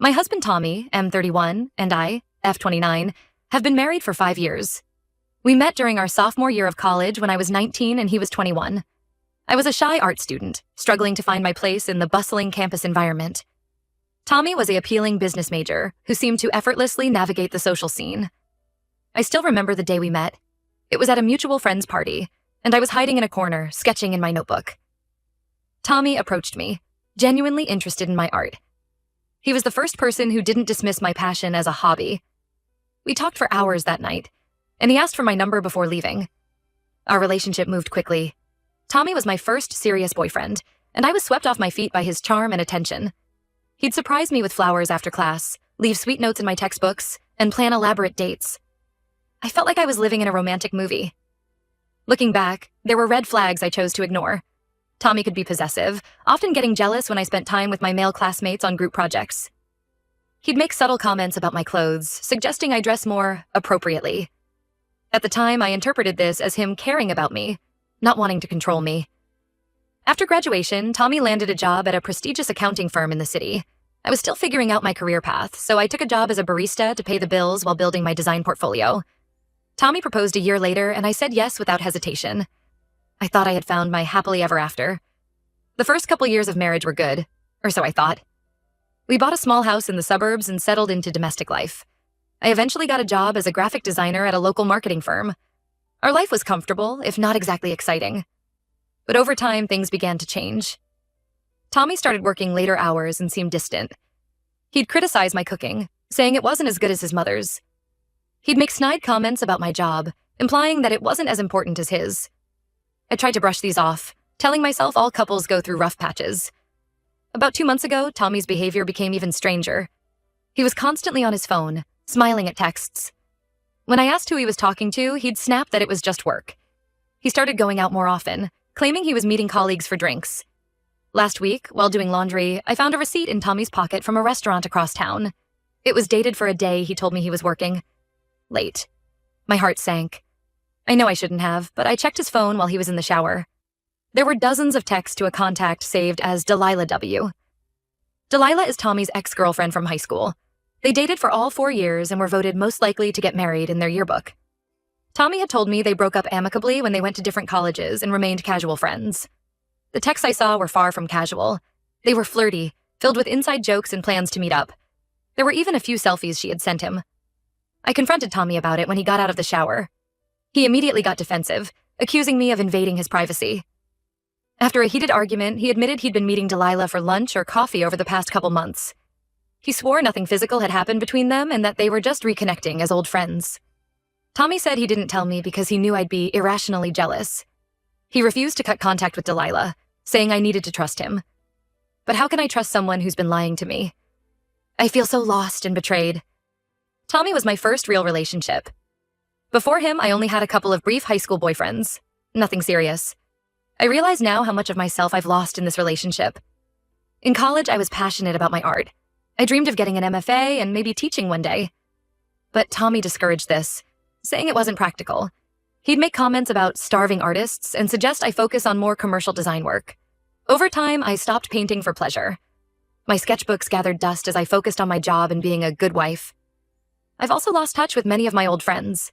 My husband Tommy, M31, and I, F29, have been married for 5 years. We met during our sophomore year of college when I was 19 and he was 21. I was a shy art student, struggling to find my place in the bustling campus environment. Tommy was an appealing business major who seemed to effortlessly navigate the social scene. I still remember the day we met. It was at a mutual friend's party, and I was hiding in a corner, sketching in my notebook. Tommy approached me, genuinely interested in my art. He was the first person who didn't dismiss my passion as a hobby. We talked for hours that night, and he asked for my number before leaving. Our relationship moved quickly. Tommy was my first serious boyfriend, and I was swept off my feet by his charm and attention. He'd surprise me with flowers after class, leave sweet notes in my textbooks, and plan elaborate dates. I felt like I was living in a romantic movie. Looking back, there were red flags I chose to ignore. Tommy could be possessive, often getting jealous when I spent time with my male classmates on group projects. He'd make subtle comments about my clothes, suggesting I dress more appropriately. At the time, I interpreted this as him caring about me, not wanting to control me. After graduation, Tommy landed a job at a prestigious accounting firm in the city. I was still figuring out my career path, so I took a job as a barista to pay the bills while building my design portfolio. Tommy proposed a year later, and I said yes without hesitation. I thought I had found my happily ever after. The first couple years of marriage were good, or so I thought. We bought a small house in the suburbs and settled into domestic life. I eventually got a job as a graphic designer at a local marketing firm. Our life was comfortable, if not exactly exciting. But over time, things began to change. Tommy started working later hours and seemed distant. He'd criticize my cooking, saying it wasn't as good as his mother's. He'd make snide comments about my job, implying that it wasn't as important as his. I tried to brush these off, telling myself all couples go through rough patches. About 2 months ago, Tommy's behavior became even stranger. He was constantly on his phone, smiling at texts. When I asked who he was talking to, he'd snap that it was just work. He started going out more often, claiming he was meeting colleagues for drinks. Last week, while doing laundry, I found a receipt in Tommy's pocket from a restaurant across town. It was dated for a day he told me he was working. Late. My heart sank. I know I shouldn't have, but I checked his phone while he was in the shower. There were dozens of texts to a contact saved as Delilah W. Delilah is Tommy's ex-girlfriend from high school. They dated for all 4 years and were voted most likely to get married in their yearbook. Tommy had told me they broke up amicably when they went to different colleges and remained casual friends. The texts I saw were far from casual. They were flirty, filled with inside jokes and plans to meet up. There were even a few selfies she had sent him. I confronted Tommy about it when he got out of the shower. He immediately got defensive, accusing me of invading his privacy. After a heated argument, he admitted he'd been meeting Delilah for lunch or coffee over the past couple months. He swore nothing physical had happened between them and that they were just reconnecting as old friends. Tommy said he didn't tell me because he knew I'd be irrationally jealous. He refused to cut contact with Delilah, saying I needed to trust him. But how can I trust someone who's been lying to me? I feel so lost and betrayed. Tommy was my first real relationship. Before him, I only had a couple of brief high school boyfriends. Nothing serious. I realize now how much of myself I've lost in this relationship. In college, I was passionate about my art. I dreamed of getting an MFA and maybe teaching one day. But Tommy discouraged this, saying it wasn't practical. He'd make comments about starving artists and suggest I focus on more commercial design work. Over time, I stopped painting for pleasure. My sketchbooks gathered dust as I focused on my job and being a good wife. I've also lost touch with many of my old friends.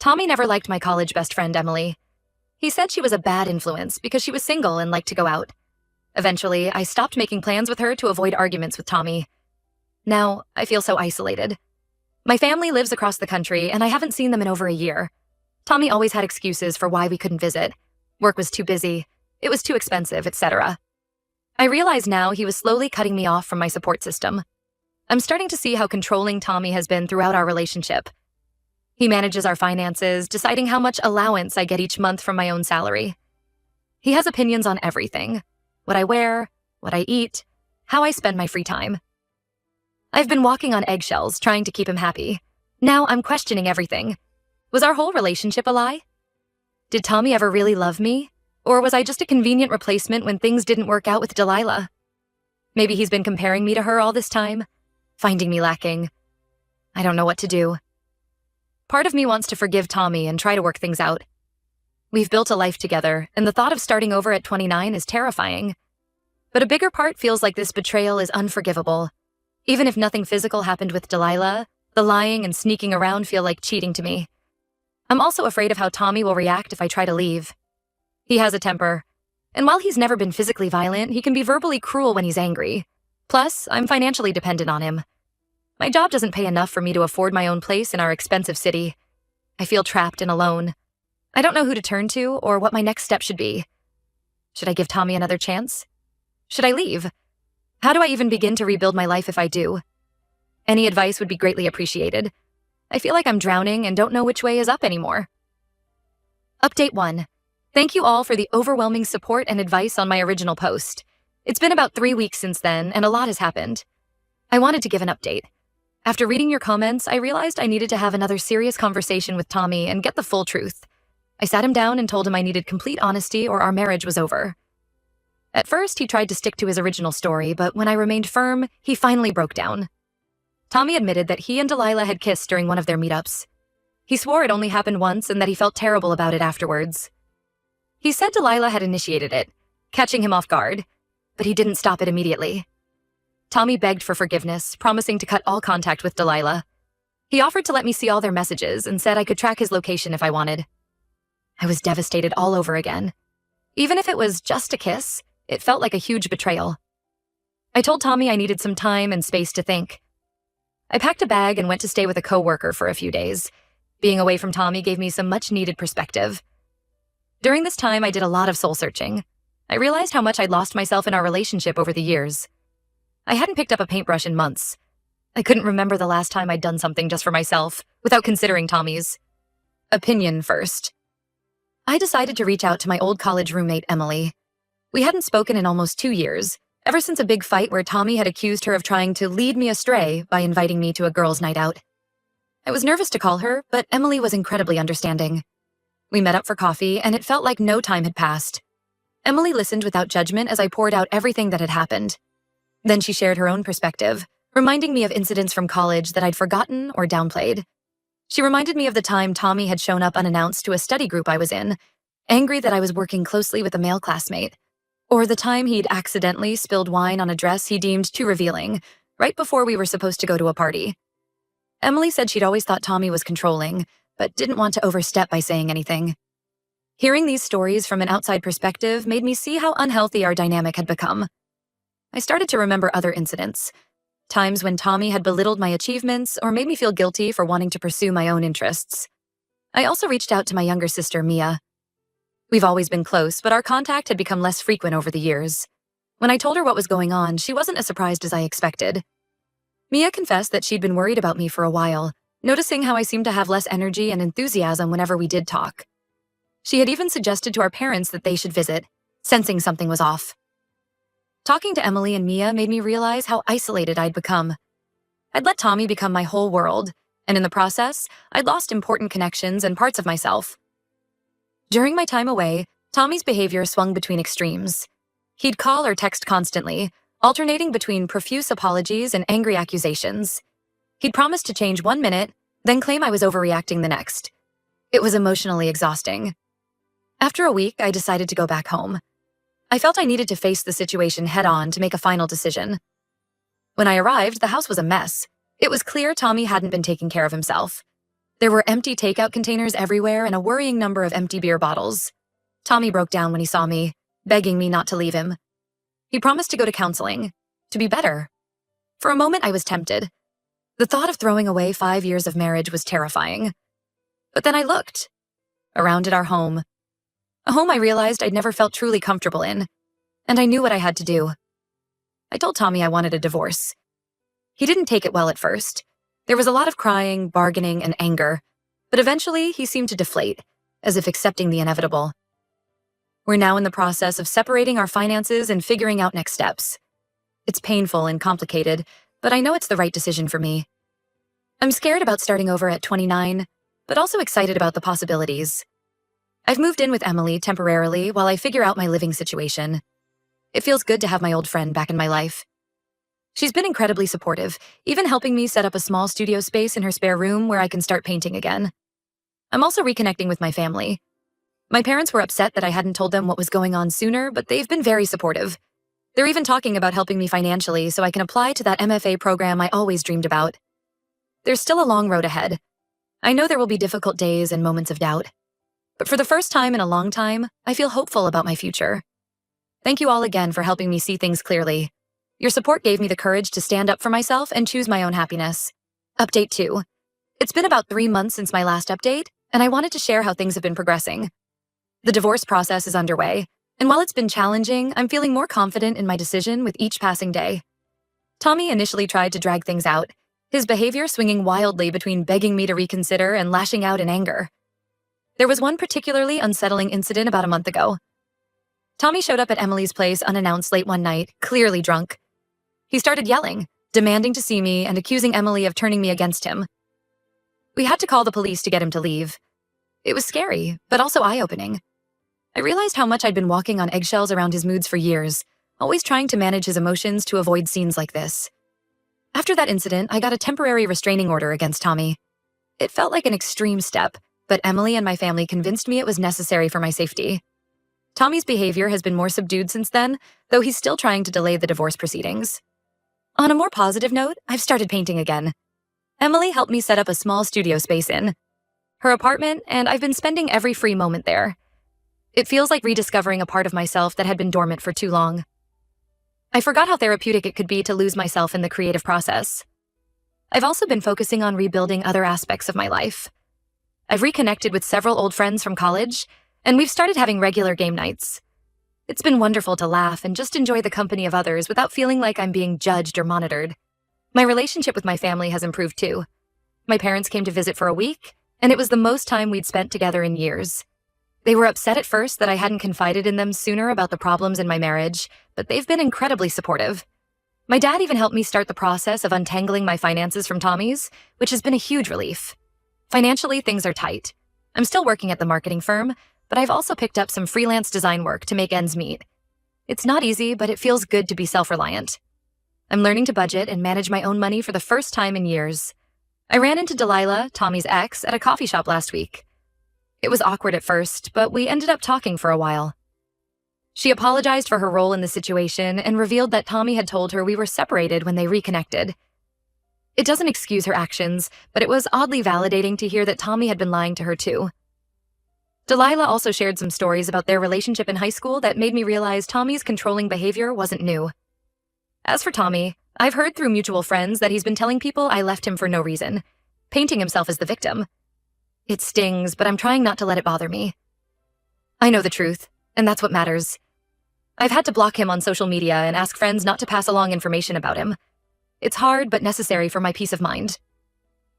Tommy never liked my college best friend, Emily. He said she was a bad influence because she was single and liked to go out. Eventually, I stopped making plans with her to avoid arguments with Tommy. Now, I feel so isolated. My family lives across the country, and I haven't seen them in over a year. Tommy always had excuses for why we couldn't visit. Work was too busy, it was too expensive, etc. I realize now he was slowly cutting me off from my support system. I'm starting to see how controlling Tommy has been throughout our relationship. He manages our finances, deciding how much allowance I get each month from my own salary. He has opinions on everything: what I wear, what I eat, how I spend my free time. I've been walking on eggshells trying to keep him happy. Now I'm questioning everything. Was our whole relationship a lie? Did Tommy ever really love me? Or was I just a convenient replacement when things didn't work out with Delilah? Maybe he's been comparing me to her all this time, finding me lacking. I don't know what to do. Part of me wants to forgive Tommy and try to work things out. We've built a life together, and the thought of starting over at 29 is terrifying. But a bigger part feels like this betrayal is unforgivable. Even if nothing physical happened with Delilah, the lying and sneaking around feel like cheating to me. I'm also afraid of how Tommy will react if I try to leave. He has a temper, and while he's never been physically violent, he can be verbally cruel when he's angry. Plus, I'm financially dependent on him. My job doesn't pay enough for me to afford my own place in our expensive city. I feel trapped and alone. I don't know who to turn to or what my next step should be. Should I give Tommy another chance? Should I leave? How do I even begin to rebuild my life if I do? Any advice would be greatly appreciated. I feel like I'm drowning and don't know which way is up anymore. Update 1. Thank you all for the overwhelming support and advice on my original post. It's been about 3 weeks since then, and a lot has happened. I wanted to give an update. After reading your comments, I realized I needed to have another serious conversation with Tommy and get the full truth. I sat him down and told him I needed complete honesty or our marriage was over. At first, he tried to stick to his original story, but when I remained firm, he finally broke down. Tommy admitted that he and Delilah had kissed during one of their meetups. He swore it only happened once and that he felt terrible about it afterwards. He said Delilah had initiated it, catching him off guard, but he didn't stop it immediately. Tommy begged for forgiveness, promising to cut all contact with Delilah. He offered to let me see all their messages and said I could track his location if I wanted. I was devastated all over again. Even if it was just a kiss, it felt like a huge betrayal. I told Tommy I needed some time and space to think. I packed a bag and went to stay with a coworker for a few days. Being away from Tommy gave me some much-needed perspective. During this time, I did a lot of soul-searching. I realized how much I'd lost myself in our relationship over the years. I hadn't picked up a paintbrush in months. I couldn't remember the last time I'd done something just for myself, without considering Tommy's opinion first. I decided to reach out to my old college roommate, Emily. We hadn't spoken in almost 2 years, ever since a big fight where Tommy had accused her of trying to lead me astray by inviting me to a girls' night out. I was nervous to call her, but Emily was incredibly understanding. We met up for coffee, and it felt like no time had passed. Emily listened without judgment as I poured out everything that had happened. Then she shared her own perspective, reminding me of incidents from college that I'd forgotten or downplayed. She reminded me of the time Tommy had shown up unannounced to a study group I was in, angry that I was working closely with a male classmate, or the time he'd accidentally spilled wine on a dress he deemed too revealing, right before we were supposed to go to a party. Emily said she'd always thought Tommy was controlling, but didn't want to overstep by saying anything. Hearing these stories from an outside perspective made me see how unhealthy our dynamic had become. I started to remember other incidents, times when Tommy had belittled my achievements or made me feel guilty for wanting to pursue my own interests. I also reached out to my younger sister, Mia. We've always been close, but our contact had become less frequent over the years. When I told her what was going on, she wasn't as surprised as I expected. Mia confessed that she'd been worried about me for a while, noticing how I seemed to have less energy and enthusiasm whenever we did talk. She had even suggested to our parents that they should visit, sensing something was off. Talking to Emily and Mia made me realize how isolated I'd become. I'd let Tommy become my whole world, and in the process, I'd lost important connections and parts of myself. During my time away, Tommy's behavior swung between extremes. He'd call or text constantly, alternating between profuse apologies and angry accusations. He'd promise to change 1 minute, then claim I was overreacting the next. It was emotionally exhausting. After a week, I decided to go back home. I felt I needed to face the situation head-on to make a final decision. When I arrived, the house was a mess. It was clear Tommy hadn't been taking care of himself. There were empty takeout containers everywhere and a worrying number of empty beer bottles. Tommy broke down when he saw me, begging me not to leave him. He promised to go to counseling, to be better. For a moment, I was tempted. The thought of throwing away 5 years of marriage was terrifying. But then I looked around at our home. A home I realized I'd never felt truly comfortable in, and I knew what I had to do. I told Tommy I wanted a divorce. He didn't take it well at first. There was a lot of crying, bargaining, and anger, but eventually he seemed to deflate, as if accepting the inevitable. We're now in the process of separating our finances and figuring out next steps. It's painful and complicated, but I know it's the right decision for me. I'm scared about starting over at 29, but also excited about the possibilities. I've moved in with Emily temporarily while I figure out my living situation. It feels good to have my old friend back in my life. She's been incredibly supportive, even helping me set up a small studio space in her spare room where I can start painting again. I'm also reconnecting with my family. My parents were upset that I hadn't told them what was going on sooner, but they've been very supportive. They're even talking about helping me financially so I can apply to that MFA program I always dreamed about. There's still a long road ahead. I know there will be difficult days and moments of doubt. But for the first time in a long time, I feel hopeful about my future. Thank you all again for helping me see things clearly. Your support gave me the courage to stand up for myself and choose my own happiness. Update 2. It's been about 3 months since my last update, and I wanted to share how things have been progressing. The divorce process is underway, and while it's been challenging, I'm feeling more confident in my decision with each passing day. Tommy initially tried to drag things out, his behavior swinging wildly between begging me to reconsider and lashing out in anger. There was one particularly unsettling incident about a month ago. Tommy showed up at Emily's place unannounced late one night, clearly drunk. He started yelling, demanding to see me and accusing Emily of turning me against him. We had to call the police to get him to leave. It was scary, but also eye-opening. I realized how much I'd been walking on eggshells around his moods for years, always trying to manage his emotions to avoid scenes like this. After that incident, I got a temporary restraining order against Tommy. It felt like an extreme step, but Emily and my family convinced me it was necessary for my safety. Tommy's behavior has been more subdued since then, though he's still trying to delay the divorce proceedings. On a more positive note, I've started painting again. Emily helped me set up a small studio space in her apartment, and I've been spending every free moment there. It feels like rediscovering a part of myself that had been dormant for too long. I forgot how therapeutic it could be to lose myself in the creative process. I've also been focusing on rebuilding other aspects of my life. I've reconnected with several old friends from college, and we've started having regular game nights. It's been wonderful to laugh and just enjoy the company of others without feeling like I'm being judged or monitored. My relationship with my family has improved too. My parents came to visit for a week, and it was the most time we'd spent together in years. They were upset at first that I hadn't confided in them sooner about the problems in my marriage, but they've been incredibly supportive. My dad even helped me start the process of untangling my finances from Tommy's, which has been a huge relief. Financially, things are tight. I'm still working at the marketing firm, but I've also picked up some freelance design work to make ends meet. It's not easy, but it feels good to be self-reliant. I'm learning to budget and manage my own money for the first time in years. I ran into Delilah, Tommy's ex, at a coffee shop last week. It was awkward at first, but we ended up talking for a while. She apologized for her role in the situation and revealed that Tommy had told her we were separated when they reconnected. It doesn't excuse her actions, but it was oddly validating to hear that Tommy had been lying to her too. Delilah also shared some stories about their relationship in high school that made me realize Tommy's controlling behavior wasn't new. As for Tommy, I've heard through mutual friends that he's been telling people I left him for no reason, painting himself as the victim. It stings, but I'm trying not to let it bother me. I know the truth, and that's what matters. I've had to block him on social media and ask friends not to pass along information about him. It's hard but necessary for my peace of mind.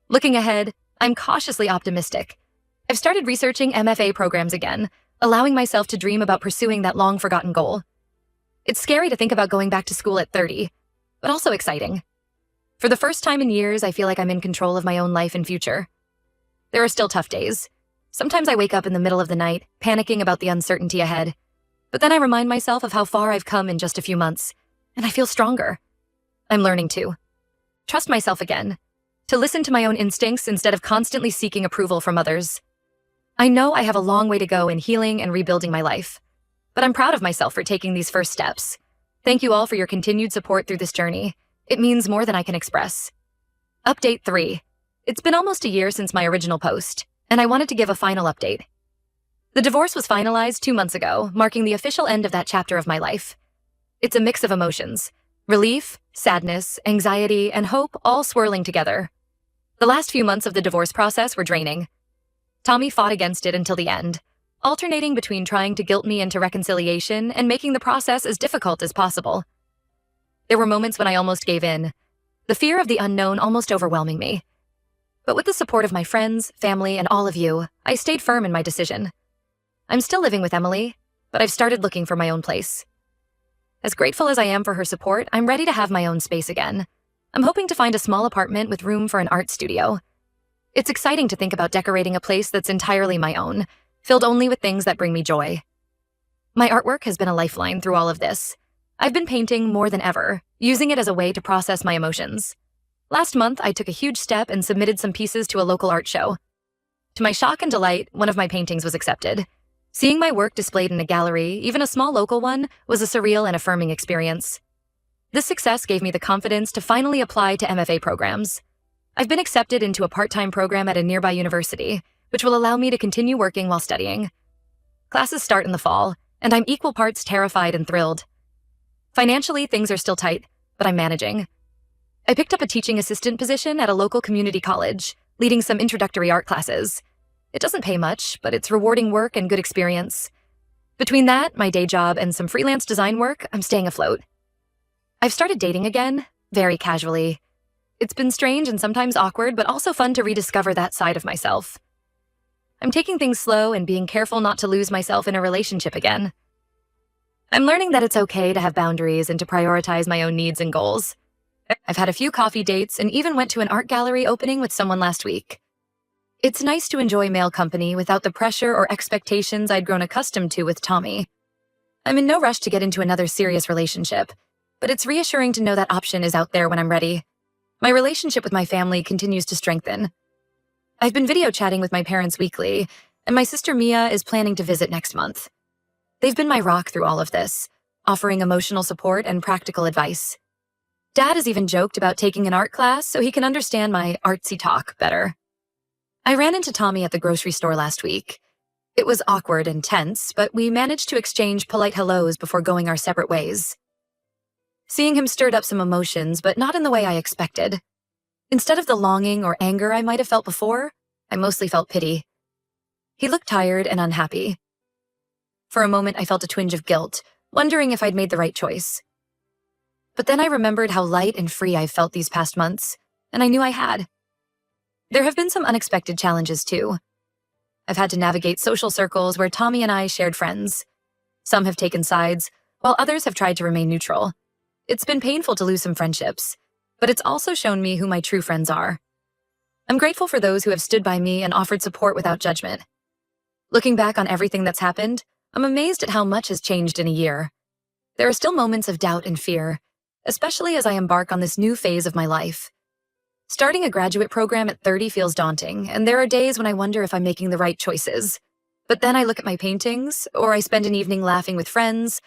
Looking ahead, I'm cautiously optimistic. I've started researching MFA programs again, allowing myself to dream about pursuing that long-forgotten goal. It's scary to think about going back to school at 30, but also exciting. For the first time in years, I feel like I'm in control of my own life and future. There are still tough days. Sometimes I wake up in the middle of the night, panicking about the uncertainty ahead. But then I remind myself of how far I've come in just a few months, and I feel stronger. I'm learning to trust myself again, to listen to my own instincts instead of constantly seeking approval from others. I know I have a long way to go in healing and rebuilding my life, but I'm proud of myself for taking these first steps. Thank you all for your continued support through this journey. It means more than I can express. Update 3. It's been almost a year since my original post, and I wanted to give a final update. The divorce was finalized 2 months ago, marking the official end of that chapter of my life. It's a mix of emotions: relief, sadness, anxiety, and hope all swirling together. The last few months of the divorce process were draining. Tommy fought against it until the end, alternating between trying to guilt me into reconciliation and making the process as difficult as possible. There were moments when I almost gave in, the fear of the unknown almost overwhelming me. But with the support of my friends, family, and all of you, I stayed firm in my decision. I'm still living with Emily, but I've started looking for my own place. As grateful as I am for her support, I'm ready to have my own space again. I'm hoping to find a small apartment with room for an art studio. It's exciting to think about decorating a place that's entirely my own, filled only with things that bring me joy. My artwork has been a lifeline through all of this. I've been painting more than ever, using it as a way to process my emotions. Last month, I took a huge step and submitted some pieces to a local art show. To my shock and delight, one of my paintings was accepted. Seeing my work displayed in a gallery, even a small local one, was a surreal and affirming experience. This success gave me the confidence to finally apply to MFA programs. I've been accepted into a part-time program at a nearby university, which will allow me to continue working while studying. Classes start in the fall, and I'm equal parts terrified and thrilled. Financially, things are still tight, but I'm managing. I picked up a teaching assistant position at a local community college, leading some introductory art classes. It doesn't pay much, but it's rewarding work and good experience. Between that, my day job, and some freelance design work, I'm staying afloat. I've started dating again, very casually. It's been strange and sometimes awkward, but also fun to rediscover that side of myself. I'm taking things slow and being careful not to lose myself in a relationship again. I'm learning that it's okay to have boundaries and to prioritize my own needs and goals. I've had a few coffee dates and even went to an art gallery opening with someone last week. It's nice to enjoy male company without the pressure or expectations I'd grown accustomed to with Tommy. I'm in no rush to get into another serious relationship, but it's reassuring to know that option is out there when I'm ready. My relationship with my family continues to strengthen. I've been video chatting with my parents weekly, and my sister Mia is planning to visit next month. They've been my rock through all of this, offering emotional support and practical advice. Dad has even joked about taking an art class so he can understand my artsy talk better. I ran into Tommy at the grocery store last week. It was awkward and tense, but we managed to exchange polite hellos before going our separate ways. Seeing him stirred up some emotions, but not in the way I expected. Instead of the longing or anger I might have felt before, I mostly felt pity. He looked tired and unhappy. For a moment, I felt a twinge of guilt, wondering if I'd made the right choice. But then I remembered how light and free I've felt these past months, and I knew I had. There have been some unexpected challenges, too. I've had to navigate social circles where Tommy and I shared friends. Some have taken sides, while others have tried to remain neutral. It's been painful to lose some friendships, but it's also shown me who my true friends are. I'm grateful for those who have stood by me and offered support without judgment. Looking back on everything that's happened, I'm amazed at how much has changed in a year. There are still moments of doubt and fear, especially as I embark on this new phase of my life. Starting a graduate program at 30 feels daunting, and there are days when I wonder if I'm making the right choices. But then I look at my paintings, or I spend an evening laughing with friends,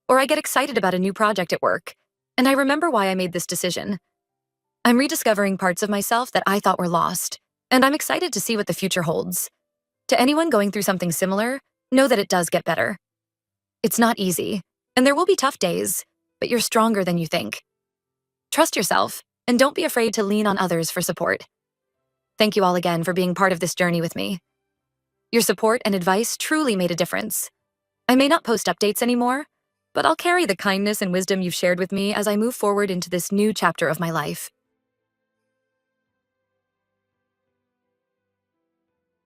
or I get excited about a new project at work, and I remember why I made this decision. I'm rediscovering parts of myself that I thought were lost, and I'm excited to see what the future holds. To anyone going through something similar, know that it does get better. It's not easy, and there will be tough days, but you're stronger than you think. Trust yourself, and don't be afraid to lean on others for support. Thank you all again for being part of this journey with me. Your support and advice truly made a difference. I may not post updates anymore, but I'll carry the kindness and wisdom you've shared with me as I move forward into this new chapter of my life.